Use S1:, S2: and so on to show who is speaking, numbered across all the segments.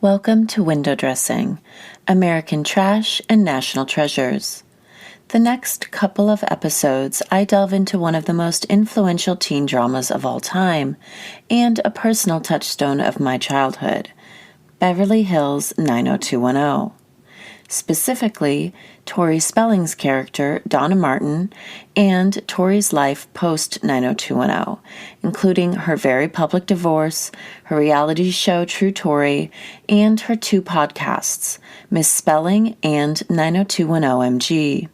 S1: Welcome to Window Dressing, American Trash and National Treasures. The next couple of episodes, I delve into one of the most influential teen dramas of all time and a personal touchstone of my childhood, Beverly Hills 90210. Specifically, Tori Spelling's character, Donna Martin, and Tori's life post-90210, including her very public divorce, her reality show True Tori, and her two podcasts, Misspelling and 90210MG.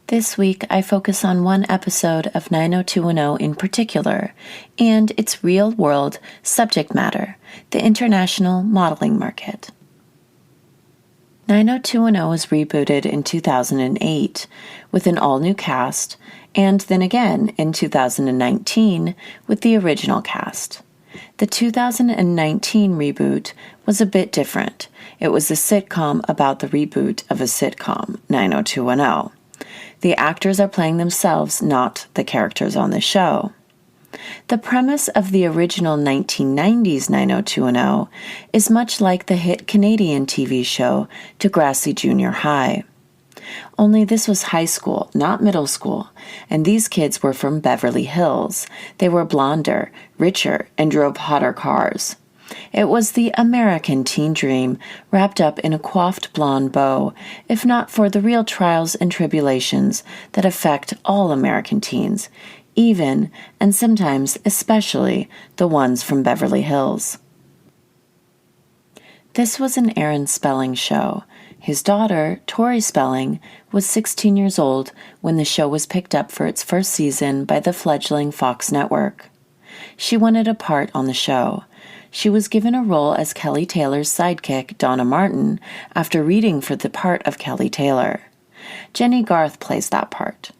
S1: This week, I focus on one episode of 90210 in particular, and its real-world subject matter, the international modeling market. 90210 was rebooted in 2008 with an all-new cast, and then again in 2019 with the original cast. The 2019 reboot was a bit different. It was a sitcom about the reboot of a sitcom, 90210. The actors are playing themselves, not the characters on the show. The premise of the original 1990s 90210 is much like the hit Canadian TV show Degrassi Junior High. Only this was high school, not middle school, and these kids were from Beverly Hills. They were blonder, richer, and drove hotter cars. It was the American teen dream wrapped up in a coiffed blonde bow, if not for the real trials and tribulations that affect all American teens, even, and sometimes especially, the ones from Beverly Hills. This was an Aaron Spelling show. His daughter, Tori Spelling, was 16 years old when the show was picked up for its first season by the fledgling Fox network. She wanted a part on the show. She was given a role as Kelly Taylor's sidekick, Donna Martin, after reading for the part of Kelly Taylor. Jenny Garth plays that part.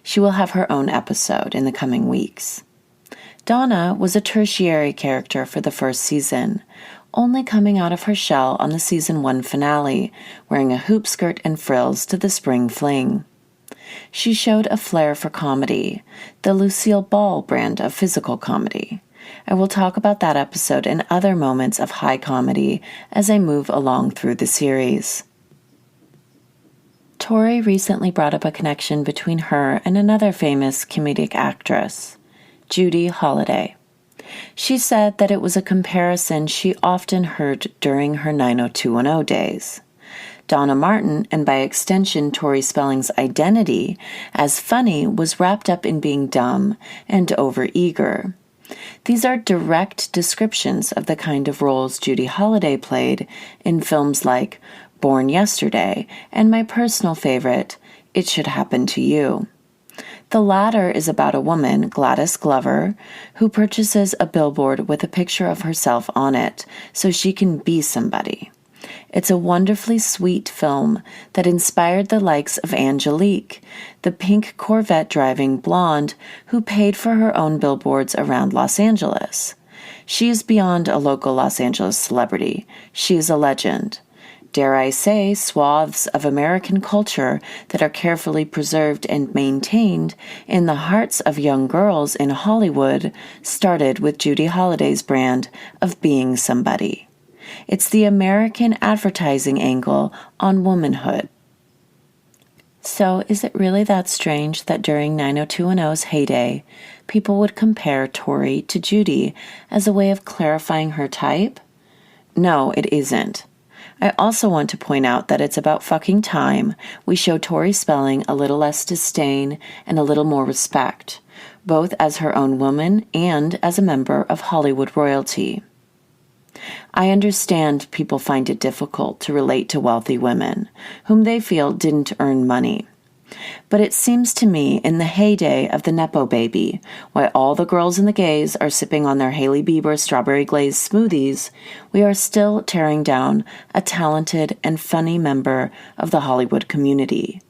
S1: She will have her own episode in the coming weeks. Donna was a tertiary character for the first season, only coming out of her shell on the season 1 finale, wearing a hoop skirt and frills to the spring fling. She showed a flair for comedy, the Lucille Ball brand of physical comedy. I will talk about that episode and other moments of high comedy as I move along through the series. Tori recently brought up a connection between her and another famous comedic actress, Judy Holliday. She said that it was a comparison she often heard during her 90210 days. Donna Martin, and by extension Tori Spelling's identity as funny, was wrapped up in being dumb and overeager. These are direct descriptions of the kind of roles Judy Holliday played in films like Born Yesterday, and my personal favorite, It Should Happen to You. The latter is about a woman, Gladys Glover, who purchases a billboard with a picture of herself on it so she can be somebody. It's a wonderfully sweet film that inspired the likes of Angelique, the pink Corvette-driving blonde who paid for her own billboards around Los Angeles. She is beyond a local Los Angeles celebrity. She is a legend. Dare I say, swaths of American culture that are carefully preserved and maintained in the hearts of young girls in Hollywood started with Judy Holliday's brand of being somebody. It's the American advertising angle on womanhood. So is it really that strange that during 90210's heyday, people would compare Tori to Judy as a way of clarifying her type? No, it isn't. I also want to point out that it's about fucking time we show Tori Spelling a little less disdain and a little more respect, both as her own woman and as a member of Hollywood royalty. I understand people find it difficult to relate to wealthy women, whom they feel didn't earn money. But it seems to me in the heyday of the Nepo baby, while all the girls and the gays are sipping on their Hailey Bieber strawberry glazed smoothies, we are still tearing down a talented and funny member of the Hollywood community.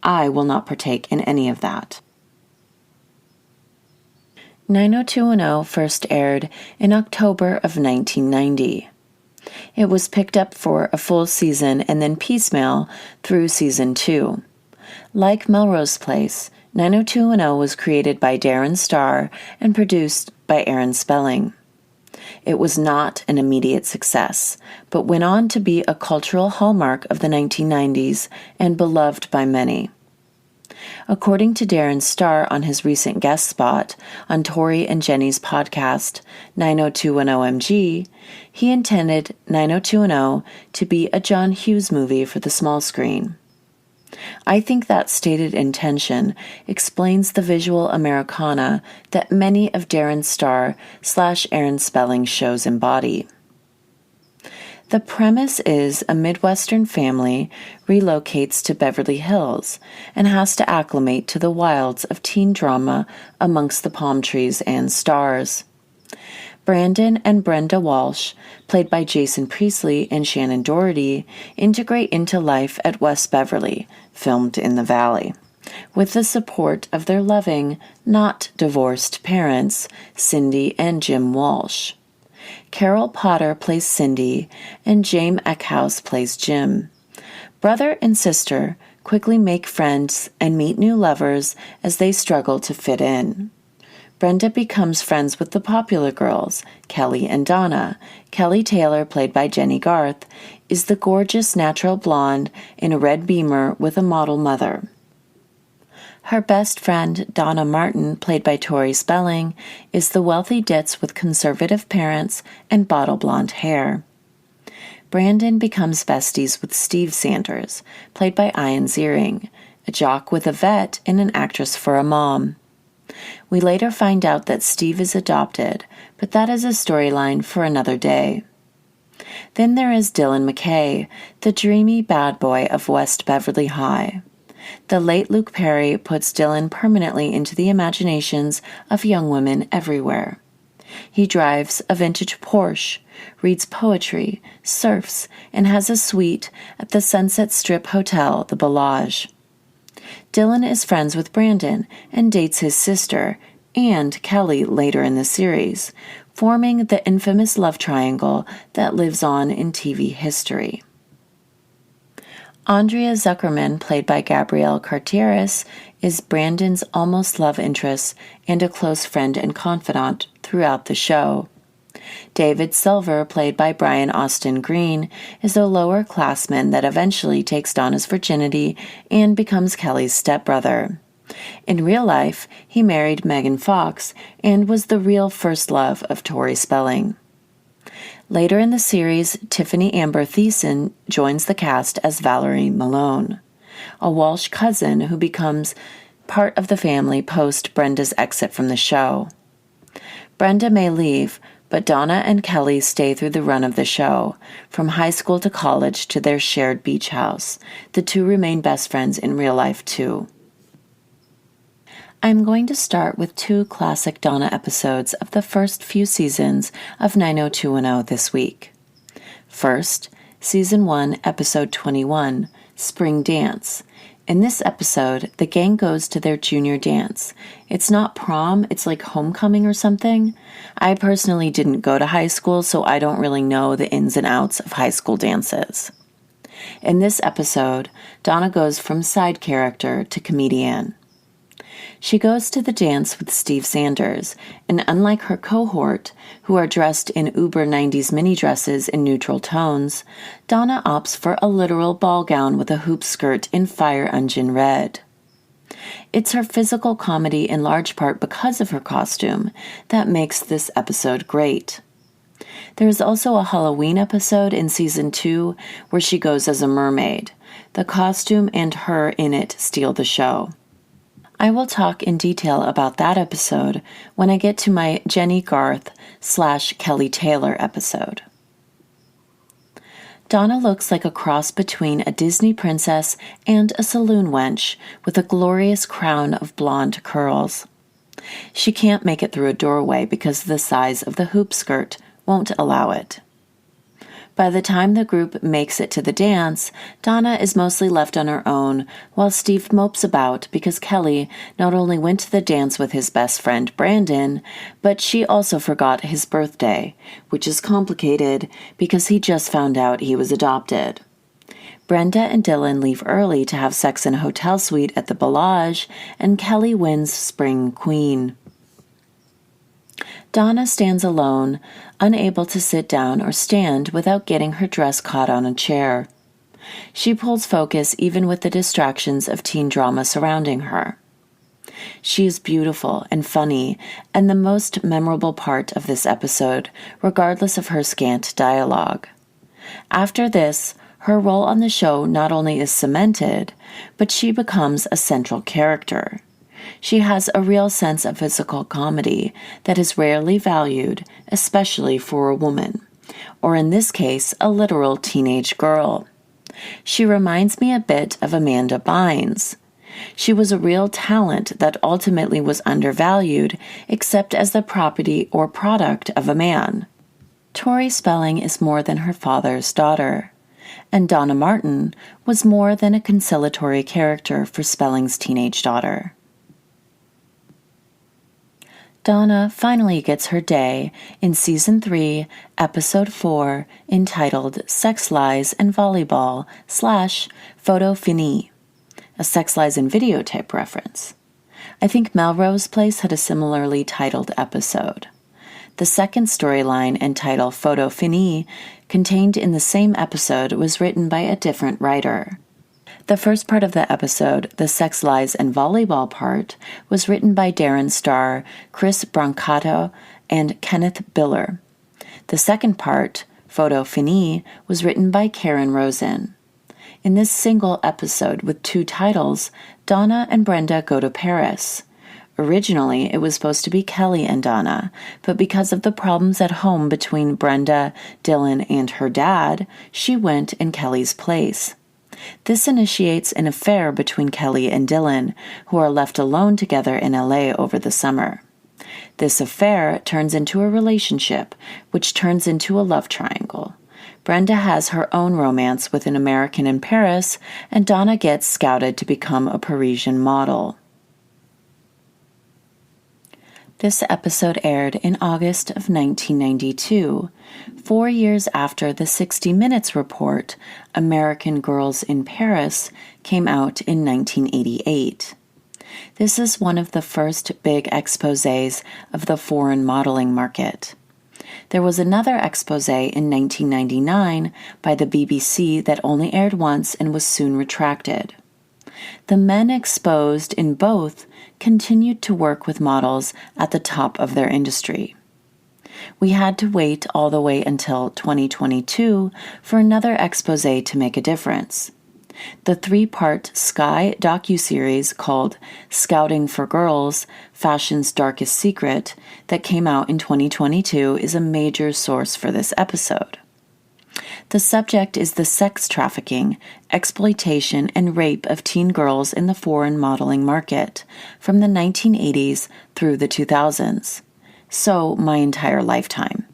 S1: I will not partake in any of that. 90210 first aired in October of 1990. It was picked up for a full season and then piecemeal through season 2. Like Melrose Place, 90210 was created by Darren Star and produced by Aaron Spelling. It was not an immediate success, but went on to be a cultural hallmark of the 1990s and beloved by many. According to Darren Star on his recent guest spot on Tori and Jenny's podcast 90210MG, he intended 90210 to be a John Hughes movie for the small screen. I think that stated intention explains the visual Americana that many of Darren Star / Aaron Spelling shows embody. The premise is a Midwestern family relocates to Beverly Hills and has to acclimate to the wilds of teen drama amongst the palm trees and stars. Brandon and Brenda Walsh, played by Jason Priestley and Shannon Doherty, integrate into life at West Beverly, filmed in the Valley, with the support of their loving, not divorced parents, Cindy and Jim Walsh. Carol Potter plays Cindy, and James Eckhouse plays Jim. Brother and sister quickly make friends and meet new lovers as they struggle to fit in. Brenda becomes friends with the popular girls, Kelly and Donna. Kelly Taylor, played by Jenny Garth, is the gorgeous natural blonde in a red Beamer with a model mother. Her best friend, Donna Martin, played by Tori Spelling, is the wealthy ditz with conservative parents and bottle blonde hair. Brandon becomes besties with Steve Sanders, played by Ian Ziering, a jock with a vet and an actress for a mom. We later find out that Steve is adopted, but that is a storyline for another day. Then there is Dylan McKay, the dreamy bad boy of West Beverly High. The late Luke Perry puts Dylan permanently into the imaginations of young women everywhere. He drives a vintage Porsche, reads poetry, surfs, and has a suite at the Sunset Strip Hotel, the Bellage. Dylan is friends with Brandon and dates his sister and Kelly later in the series, forming the infamous love triangle that lives on in TV history. Andrea Zuckerman, played by Gabrielle Cartieris, is Brandon's almost love interest and a close friend and confidant throughout the show. David Silver, played by Brian Austin Green, is a lower-classman that eventually takes Donna's virginity and becomes Kelly's stepbrother. In real life, he married Megan Fox and was the real first love of Tori Spelling. Later in the series, Tiffany Amber Thiessen joins the cast as Valerie Malone, a Walsh cousin who becomes part of the family post Brenda's exit from the show. Brenda may leave, but Donna and Kelly stay through the run of the show, from high school to college to their shared beach house. The two remain best friends in real life, too. I'm going to start with two classic Donna episodes of the first few seasons of 90210 this week. First, Season 1, Episode 21, Spring Dance. In this episode, the gang goes to their junior dance. It's not prom, it's like homecoming or something. I personally didn't go to high school, so I don't really know the ins and outs of high school dances. In this episode, Donna goes from side character to comedian. She goes to the dance with Steve Sanders, and unlike her cohort, who are dressed in uber 90s mini dresses in neutral tones, Donna opts for a literal ball gown with a hoop skirt in fire engine red. It's her physical comedy in large part because of her costume that makes this episode great. There is also a Halloween episode in Season 2 where she goes as a mermaid. The costume and her in it steal the show. I will talk in detail about that episode when I get to my Jenny Garth / Kelly Taylor episode. Donna looks like a cross between a Disney princess and a saloon wench with a glorious crown of blonde curls. She can't make it through a doorway because the size of the hoop skirt won't allow it. By the time the group makes it to the dance, Donna is mostly left on her own, while Steve mopes about because Kelly not only went to the dance with his best friend Brandon, but she also forgot his birthday, which is complicated because he just found out he was adopted. Brenda and Dylan leave early to have sex in a hotel suite at the Bellage, and Kelly wins Spring Queen. Donna stands alone unable to sit down or stand without getting her dress caught on a chair. She pulls focus even with the distractions of teen drama surrounding her. She is beautiful and funny, and the most memorable part of this episode, regardless of her scant dialogue. After this, her role on the show not only is cemented, but she becomes a central character. She has a real sense of physical comedy that is rarely valued, especially for a woman, or in this case, a literal teenage girl. She reminds me a bit of Amanda Bynes. She was a real talent that ultimately was undervalued, except as the property or product of a man. Tori Spelling is more than her father's daughter, and Donna Martin was more than a conciliatory character for Spelling's teenage daughter. Donna finally gets her day in Season 3, Episode 4, entitled Sex Lies and Volleyball / Photo Fini, a Sex Lies and Videotape reference. I think Melrose Place had a similarly titled episode. The second storyline, entitled Photo Fini, contained in the same episode, was written by a different writer. The first part of the episode, the Sex Lies and Volleyball part, was written by Darren Star, Chris Brancato, and Kenneth Biller. The second part, Photo Fini, was written by Karen Rosen. In this single episode with two titles, Donna and Brenda go to Paris. Originally, it was supposed to be Kelly and Donna, but because of the problems at home between Brenda, Dylan, and her dad, she went in Kelly's place. This initiates an affair between Kelly and Dylan, who are left alone together in LA over the summer. This affair turns into a relationship, which turns into a love triangle. Brenda has her own romance with an American in Paris, and Donna gets scouted to become a Parisian model. This episode aired in August of 1992, 4 years after the 60 Minutes report, American Girls in Paris, came out in 1988. This is one of the first big exposés of the foreign modeling market. There was another exposé in 1999 by the BBC that only aired once and was soon retracted. The men exposed in both continued to work with models at the top of their industry. We had to wait all the way until 2022 for another exposé to make a difference. The 3-part Sky docuseries called Scouting for Girls, Fashion's Darkest Secret, that came out in 2022 is a major source for this episode. The subject is the sex trafficking, exploitation, and rape of teen girls in the foreign modeling market from the 1980s through the 2000s. So, my entire lifetime.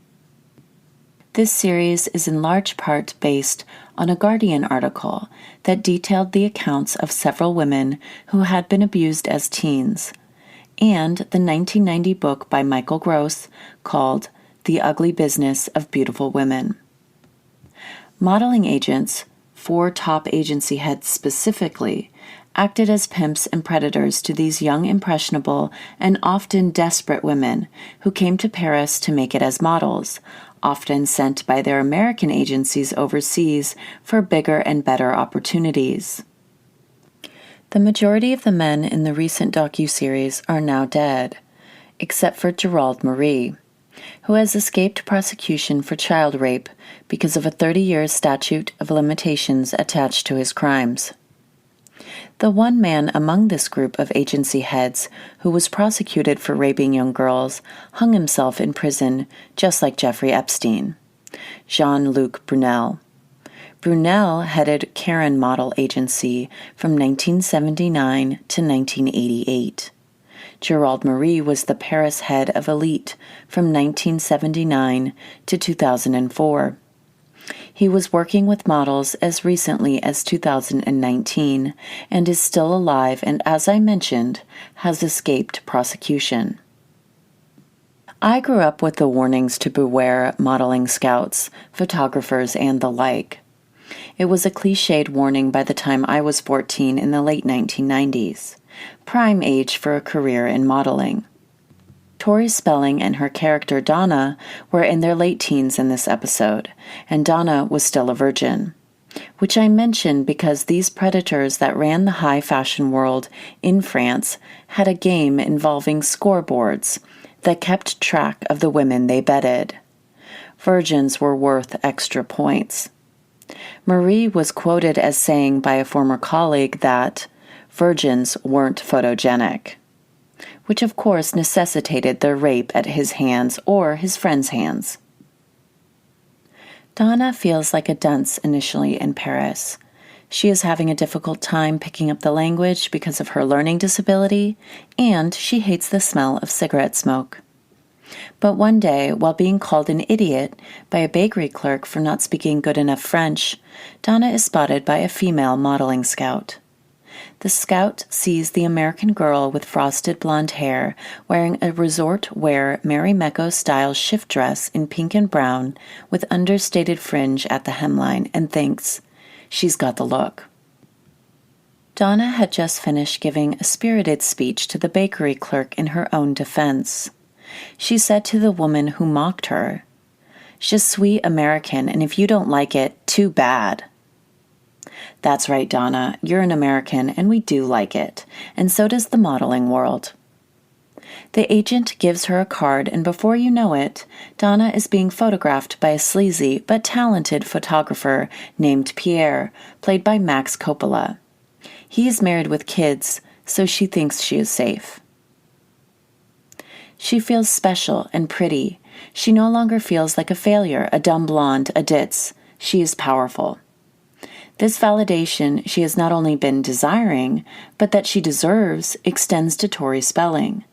S1: This series is in large part based on a Guardian article that detailed the accounts of several women who had been abused as teens, and the 1990 book by Michael Gross called The Ugly Business of Beautiful Women. Modeling agents, 4 top agency heads specifically, acted as pimps and predators to these young, impressionable, and often desperate women who came to Paris to make it as models, often sent by their American agencies overseas for bigger and better opportunities. The majority of the men in the recent docuseries are now dead, except for Gerald Marie, who has escaped prosecution for child rape because of a 30-year statute of limitations attached to his crimes. The one man among this group of agency heads who was prosecuted for raping young girls hung himself in prison, just like Jeffrey Epstein. Jean-Luc Brunel. Brunel headed Karen Model Agency from 1979 to 1988. Gerald Marie was the Paris head of Elite from 1979 to 2004. He was working with models as recently as 2019 and is still alive and, as I mentioned, has escaped prosecution. I grew up with the warnings to beware modeling scouts, photographers, and the like. It was a cliched warning by the time I was 14 in the late 1990s. Prime age for a career in modeling. Tori Spelling and her character Donna were in their late teens in this episode, and Donna was still a virgin, which I mention because these predators that ran the high fashion world in France had a game involving scoreboards that kept track of the women they bedded. Virgins were worth extra points. Marie was quoted as saying by a former colleague that virgins weren't photogenic, which of course necessitated their rape at his hands or his friends' hands. Donna feels like a dunce initially in Paris. She is having a difficult time picking up the language because of her learning disability, and she hates the smell of cigarette smoke. But one day, while being called an idiot by a bakery clerk for not speaking good enough French, Donna is spotted by a female modeling scout. The scout sees the American girl with frosted blonde hair wearing a resort-wear Marimekko-style shift dress in pink and brown with understated fringe at the hemline and thinks, she's got the look. Donna had just finished giving a spirited speech to the bakery clerk in her own defense. She said to the woman who mocked her, "Je suis American, and if you don't like it, too bad." That's right, Donna, you're an American, and we do like it, and so does the modeling world. The agent gives her a card, and before you know it, Donna is being photographed by a sleazy but talented photographer named Pierre, played by Max Coppola. He is married with kids, so she thinks she is safe. She feels special and pretty. She no longer feels like a failure, a dumb blonde, a ditz. She is powerful. This validation she has not only been desiring, but that she deserves, extends to Tori Spelling,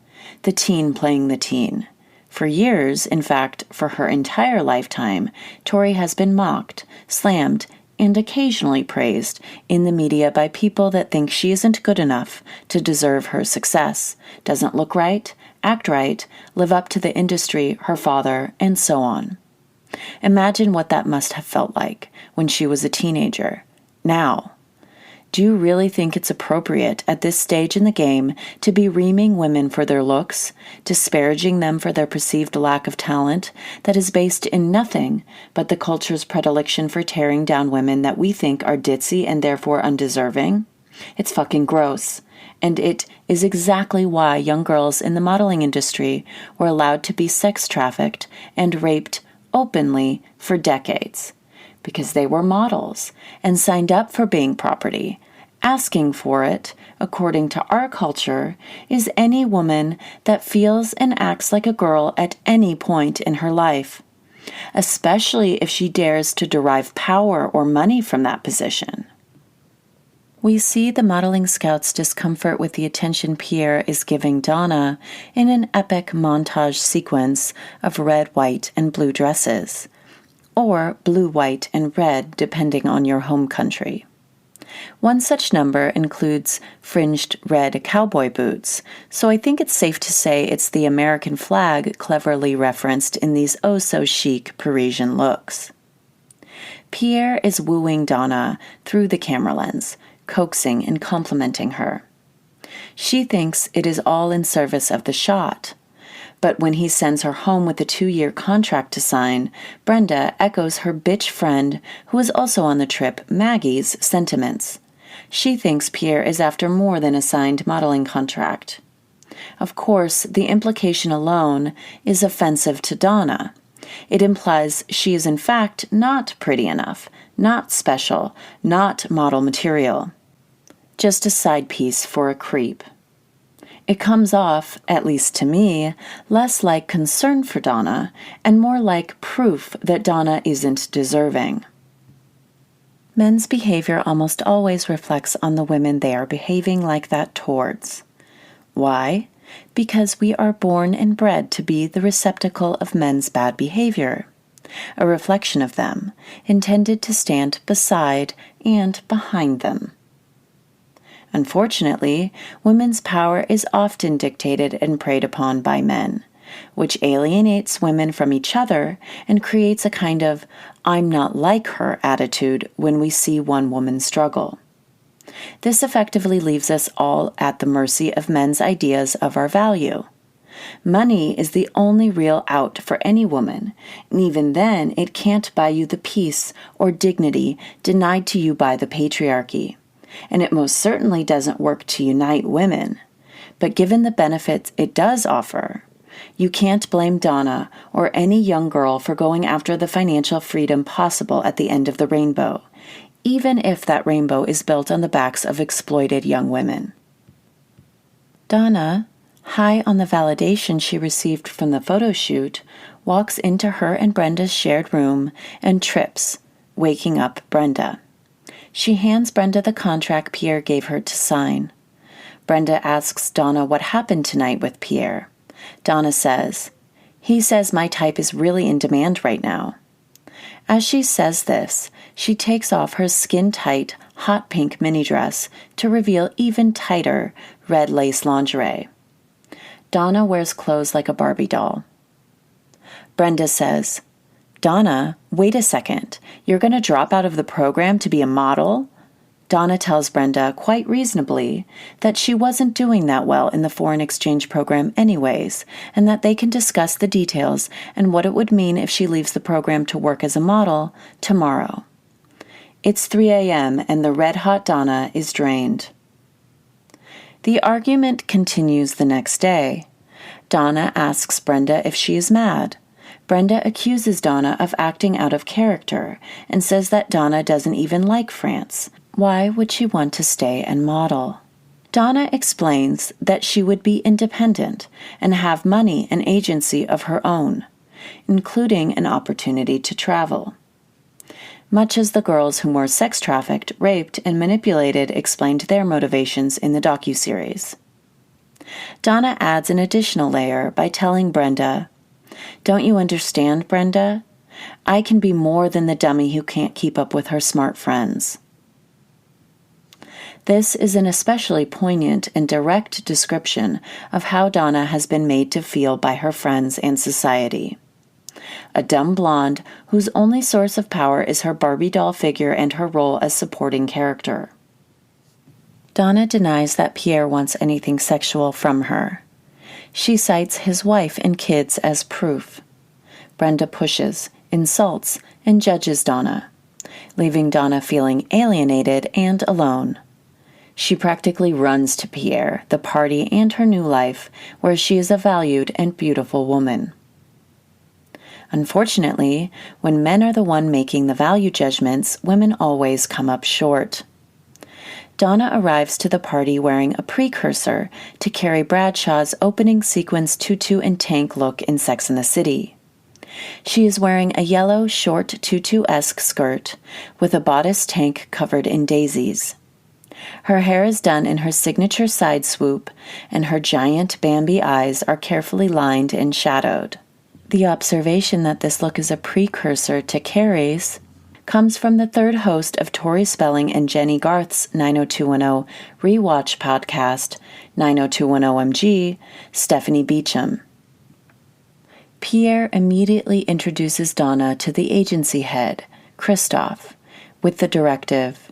S1: the teen playing the teen. For years, in fact, for her entire lifetime, Tori has been mocked, slammed, and occasionally praised in the media by people that think she isn't good enough to deserve her success, doesn't look right, act right, live up to the industry, her father, and so on. Imagine what that must have felt like when she was a teenager. Now, do you really think it's appropriate at this stage in the game to be reaming women for their looks, disparaging them for their perceived lack of talent that is based in nothing but the culture's predilection for tearing down women that we think are ditzy and therefore undeserving? It's fucking gross. And it is exactly why young girls in the modeling industry were allowed to be sex trafficked and raped openly for decades. Because they were models and signed up for being property. Asking for it, according to our culture, is any woman that feels and acts like a girl at any point in her life, especially if she dares to derive power or money from that position. We see the modeling scout's discomfort with the attention Pierre is giving Donna in an epic montage sequence of red, white, and blue dresses, or blue, white, and red depending on your home country. One such number includes fringed red cowboy boots, so I think it's safe to say it's the American flag cleverly referenced in these oh-so-chic Parisian looks. Pierre is wooing Donna through the camera lens, coaxing and complimenting her. She thinks it is all in service of the shot. But when he sends her home with a 2-year contract to sign, Brenda echoes her bitch friend, who is also on the trip, Maggie's, sentiments. She thinks Pierre is after more than a signed modeling contract. Of course, the implication alone is offensive to Donna. It implies she is in fact not pretty enough, not special, not model material. Just a side piece for a creep. It comes off, at least to me, less like concern for Donna and more like proof that Donna isn't deserving. Men's behavior almost always reflects on the women they are behaving like that towards. Why? Because we are born and bred to be the receptacle of men's bad behavior, a reflection of them, intended to stand beside and behind them. Unfortunately, women's power is often dictated and preyed upon by men, which alienates women from each other and creates a kind of "I'm not like her" attitude when we see one woman struggle. This effectively leaves us all at the mercy of men's ideas of our value. Money is the only real out for any woman, and even then it can't buy you the peace or dignity denied to you by the patriarchy. And it most certainly doesn't work to unite women. But given the benefits it does offer, you can't blame Donna or any young girl for going after the financial freedom possible at the end of the rainbow, even if that rainbow is built on the backs of exploited young women. Donna, high on the validation she received from the photo shoot, walks into her and Brenda's shared room and trips, waking up Brenda. She hands Brenda the contract Pierre gave her to sign. Brenda asks Donna what happened tonight with Pierre. Donna says, "He says my type is really in demand right now." As she says this, she takes off her skin-tight, hot pink mini dress to reveal even tighter red lace lingerie. Donna wears clothes like a Barbie doll. Brenda says, "Donna, wait a second. You're going to drop out of the program to be a model?" Donna tells Brenda, quite reasonably, that she wasn't doing that well in the foreign exchange program anyways, and that they can discuss the details and what it would mean if she leaves the program to work as a model tomorrow. It's 3 a.m. and the red-hot Donna is drained. The argument continues the next day. Donna asks Brenda if she is mad. Brenda accuses Donna of acting out of character and says that Donna doesn't even like France. Why would she want to stay and model? Donna explains that she would be independent and have money and agency of her own, including an opportunity to travel. Much as the girls whom were sex-trafficked, raped, and manipulated explained their motivations in the docuseries. Donna adds an additional layer by telling Brenda, "Don't you understand, Brenda? I can be more than the dummy who can't keep up with her smart friends." This is an especially poignant and direct description of how Donna has been made to feel by her friends and society. A dumb blonde whose only source of power is her Barbie doll figure and her role as supporting character. Donna denies that Pierre wants anything sexual from her. She cites his wife and kids as proof. Brenda pushes, insults, and judges Donna, leaving Donna feeling alienated and alone. She practically runs to Pierre, the party, and her new life, where she is a valued and beautiful woman. Unfortunately, when men are the one making the value judgments, women always come up short. Donna arrives to the party wearing a precursor to Carrie Bradshaw's opening sequence tutu and tank look in Sex and the City. She is wearing a yellow, short tutu-esque skirt with a bodice tank covered in daisies. Her hair is done in her signature side swoop, and her giant Bambi eyes are carefully lined and shadowed. The observation that this look is a precursor to Carrie's comes from the third host of Tori Spelling and Jenny Garth's 90210 Rewatch podcast, 90210MG, Stephanie Beacham. Pierre immediately introduces Donna to the agency head, Christophe, with the directive,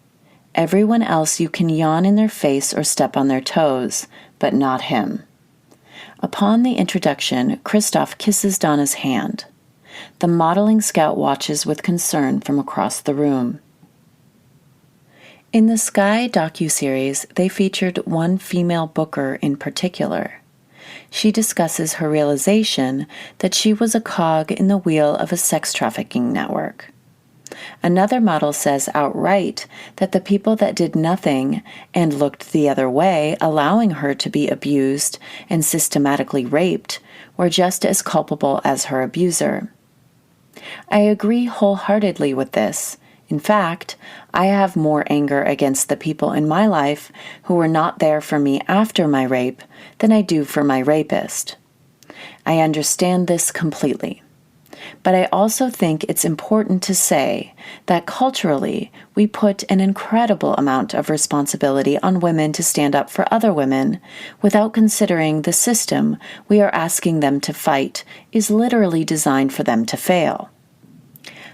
S1: "Everyone else you can yawn in their face or step on their toes, but not him." Upon the introduction, Christophe kisses Donna's hand. The modeling scout watches with concern from across the room. In the Sky docuseries, they featured one female booker in particular. She discusses her realization that she was a cog in the wheel of a sex trafficking network. Another model says outright that the people that did nothing and looked the other way, allowing her to be abused and systematically raped, were just as culpable as her abuser. I agree wholeheartedly with this. In fact, I have more anger against the people in my life who were not there for me after my rape than I do for my rapist. I understand this completely. But I also think it's important to say that culturally, we put an incredible amount of responsibility on women to stand up for other women without considering the system we are asking them to fight is literally designed for them to fail.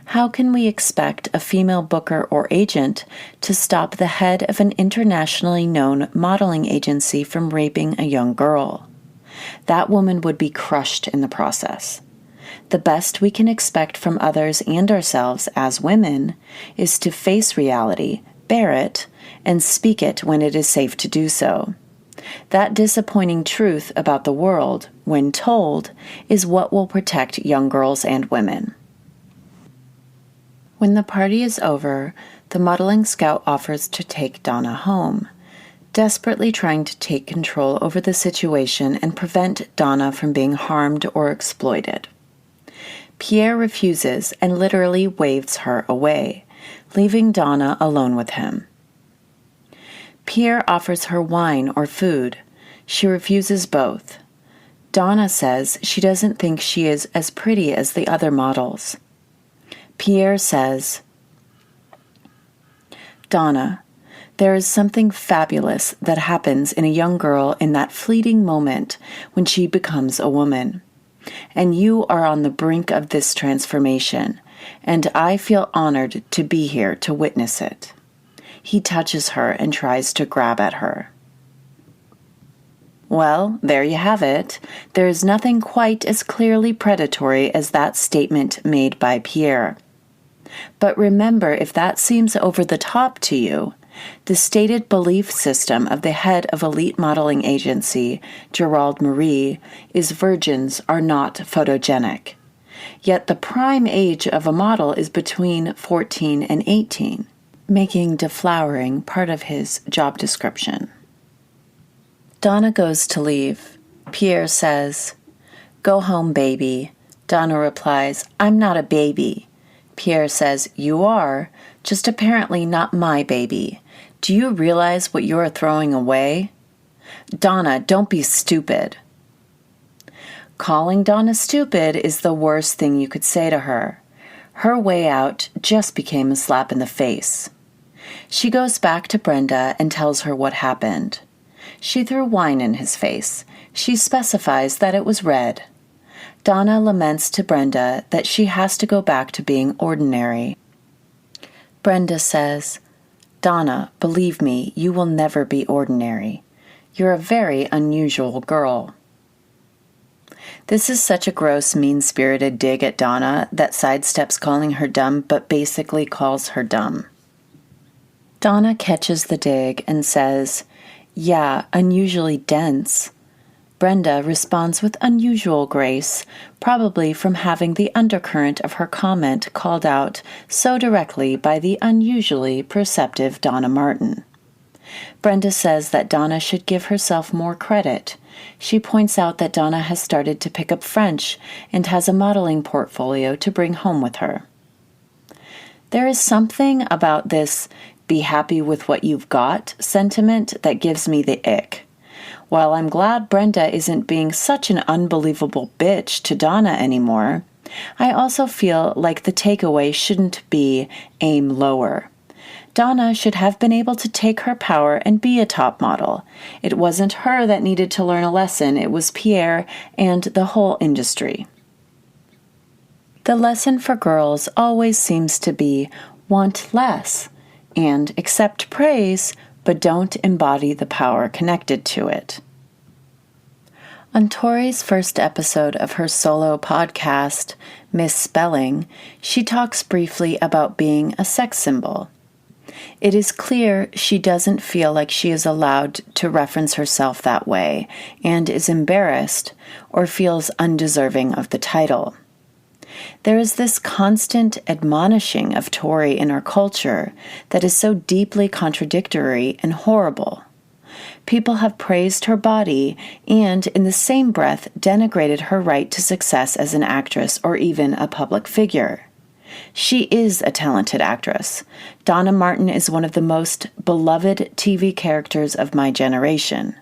S1: How can we expect a female booker or agent to stop the head of an internationally known modeling agency from raping a young girl? that woman would be crushed in the process. The best we can expect from others and ourselves as women is to face reality, bear it, and speak it when it is safe to do so. That disappointing truth about the world, when told, is what will protect young girls and women. When the party is over, the modeling scout offers to take Donna home, desperately trying to take control over the situation and prevent Donna from being harmed or exploited. Pierre refuses and literally waves her away, leaving Donna alone with him. Pierre offers her wine or food. She refuses both. Donna says she doesn't think she is as pretty as the other models. Pierre says, "Donna, there is something fabulous that happens in a young girl in that fleeting moment when she becomes a woman. And you are on the brink of this transformation, and I feel honored to be here to witness it." He touches her and tries to grab at her. Well, there you have it. There is nothing quite as clearly predatory as that statement made by Pierre. But remember, if that seems over the top to you, the stated belief system of the head of elite modeling agency, Gerald Marie, is virgins are not photogenic. Yet the prime age of a model is between 14 and 18, making deflowering part of his job description. Donna goes to leave. Pierre says, "Go home, baby." Donna replies, "I'm not a baby." Pierre says, "You are, just apparently not my baby. Do you realize what you are throwing away?" "Donna, don't be stupid." Calling Donna stupid is the worst thing you could say to her. Her way out just became a slap in the face. She goes back to Brenda and tells her what happened. She threw wine in his face. She specifies that it was red. Donna laments to Brenda that she has to go back to being ordinary. Brenda says, "Donna, believe me, you will never be ordinary. You're a very unusual girl." This is such a gross, mean-spirited dig at Donna that sidesteps calling her dumb but basically calls her dumb. Donna catches the dig and says, "Yeah, unusually dense." Brenda responds with unusual grace, probably from having the undercurrent of her comment called out so directly by the unusually perceptive Donna Martin. Brenda says that Donna should give herself more credit. She points out that Donna has started to pick up French and has a modeling portfolio to bring home with her. There is something about this "be happy with what you've got" sentiment that gives me the ick. While I'm glad Brenda isn't being such an unbelievable bitch to Donna anymore, I also feel like the takeaway shouldn't be aim lower. Donna should have been able to take her power and be a top model. It wasn't her that needed to learn a lesson, it was Pierre and the whole industry. The lesson for girls always seems to be want less and accept praise, but don't embody the power connected to it. On Tori's first episode of her solo podcast, Misspelling, she talks briefly about being a sex symbol. It is clear she doesn't feel like she is allowed to reference herself that way and is embarrassed or feels undeserving of the title. There is this constant admonishing of Tori in our culture that is so deeply contradictory and horrible. People have praised her body and, in the same breath, denigrated her right to success as an actress or even a public figure. She is a talented actress. Donna Martin is one of the most beloved TV characters of my generation.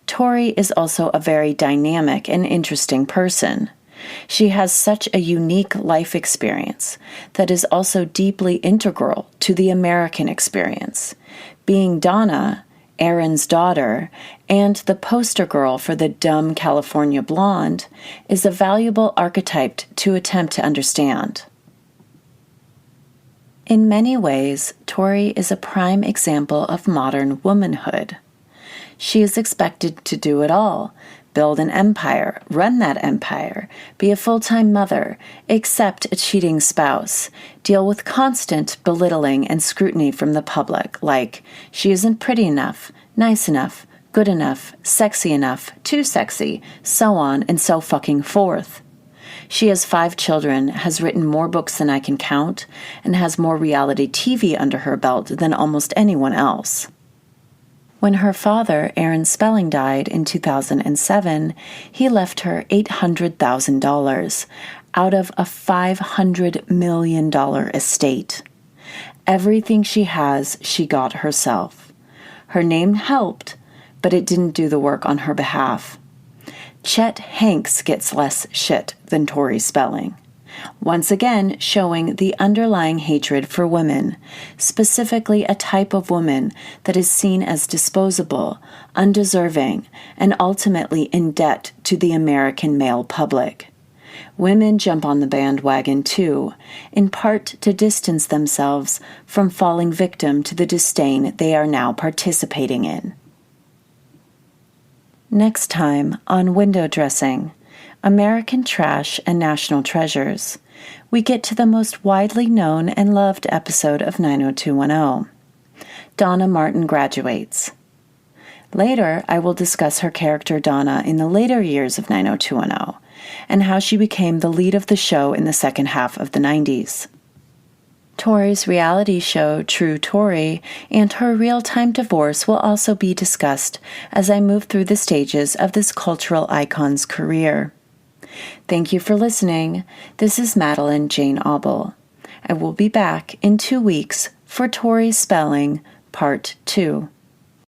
S1: Tori is also a very dynamic and interesting person. She has such a unique life experience that is also deeply integral to the American experience. Being Donna, Aaron's daughter, and the poster girl for the dumb California blonde is a valuable archetype to attempt to understand. In many ways, Tori is a prime example of modern womanhood. She is expected to do it all, build an empire, run that empire, be a full-time mother, accept a cheating spouse, deal with constant belittling and scrutiny from the public, like she isn't pretty enough, nice enough, good enough, sexy enough, too sexy, so on and so fucking forth. She has 5 children, has written more books than I can count, and has more reality TV under her belt than almost anyone else. When her father, Aaron Spelling, died in 2007, he left her $800,000 out of a $500 million estate. Everything she has, she got herself. Her name helped, but it didn't do the work on her behalf. Chet Hanks gets less shit than Tori Spelling. Once again showing the underlying hatred for women, specifically a type of woman that is seen as disposable, undeserving, and ultimately in debt to the American male public. Women jump on the bandwagon too, in part to distance themselves from falling victim to the disdain they are now participating in. Next time on Window Dressing, American Trash and National Treasures, we get to the most widely known and loved episode of 90210. Donna Martin graduates. Later, I will discuss her character Donna in the later years of 90210 and how she became the lead of the show in the second half of the 90s. Tori's reality show, True Tori, and her real-time divorce will also be discussed as I move through the stages of this cultural icon's career. Thank you for listening. This is Madeline Jane Auble. I will be back in 2 weeks for Tori Spelling, Part 2.